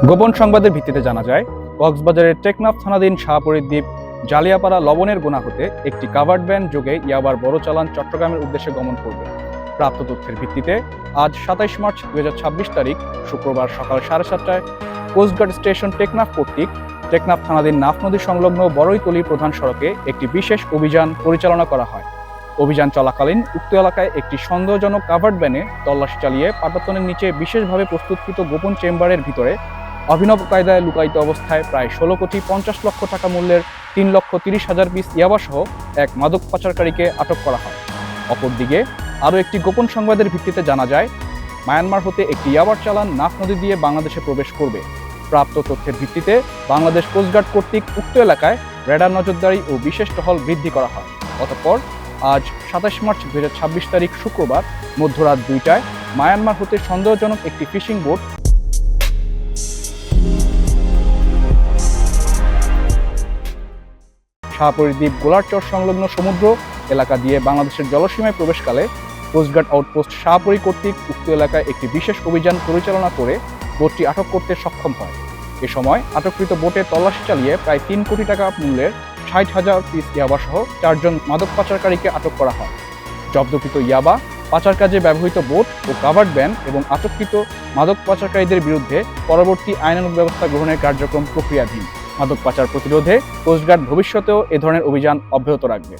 গোপন সংবাদের ভিত্তিতে জানা যায়, কক্সবাজারের টেকনাফ থানাধীন শাহপরীর দ্বীপ জালিয়াপাড়া লবণের গোনা হতে একটি কাভার্ড ভ্যান যোগে ইয়াবার বড় চালান চট্টগ্রামের উদ্দেশ্যে গমন করবে। প্রাপ্ত তথ্যের ভিত্তিতে আজ ২৭ মার্চ ২০২৬ তারিখ শুক্রবার সকাল ৭:৩০টায় কোস্টগার্ড স্টেশন টেকনাফ কর্তৃক টেকনাফ থানাধীন নাফ নদী সংলগ্ন বড়ইতলী প্রধান সড়কে একটি বিশেষ অভিযান পরিচালনা করা হয়। অভিযান চলাকালীন উক্ত এলাকায় একটি সন্দেহজনক কাভার্ড ভ্যানে তল্লাশি চালিয়ে পাটাতনের নিচে বিশেষভাবে প্রস্তুতকৃত গোপন চেম্বারের ভিতরে অভিনব কায়দায় লুকায়িত অবস্থায় প্রায় ১৬,৫০,০০,০০০ টাকা মূল্যের ৩,৩০,০০০ পিস ইয়াবাসহ এক মাদক পাচারকারীকে আটক করা হয়। অপরদিকে আরও একটি গোপন সংবাদের ভিত্তিতে জানা যায়, মায়ানমার হতে একটি ইয়াবার চালান নাফ নদী দিয়ে বাংলাদেশে প্রবেশ করবে। প্রাপ্ত তথ্যের ভিত্তিতে বাংলাদেশ কোস্টগার্ড কর্তৃক উক্ত এলাকায় রেডার নজরদারি ও বিশেষ টহল বৃদ্ধি করা হয়। অতঃপর আজ ২৭ মার্চ ২০২৬ তারিখ শুক্রবার মধ্যরাত ২টায় মায়ানমার হতে সন্দেহজনক একটি ফিশিং বোট শাহপরীর দ্বীপ গোলারচর সংলগ্ন সমুদ্র এলাকা দিয়ে বাংলাদেশের জলসীমায় প্রবেশকালে কোস্টগার্ড আউটপোস্ট শাহপরী কর্তৃক উক্ত এলাকায় একটি বিশেষ অভিযান পরিচালনা করে বোটটি আটক করতে সক্ষম হয়। এ সময় আটককৃত বোটে তল্লাশি চালিয়ে প্রায় ৩ কোটি টাকা মূল্যের ৬০,০০০ পিস ইয়াবাসহ ৪ জন মাদক পাচারকারীকে আটক করা হয়। জব্দকৃত ইয়াবা, পাচার কাজে ব্যবহৃত বোট ও কাভার্ড ভ্যান এবং আটককৃত মাদক পাচারকারীদের বিরুদ্ধে পরবর্তী আইনানুগ ব্যবস্থা গ্রহণের কার্যক্রম প্রক্রিয়াধীন। মাদক পাচার প্রতিরোধে কোস্টগার্ড ভবিষ্যতেও এ ধরনের অভিযান অব্যাহত রাখবে।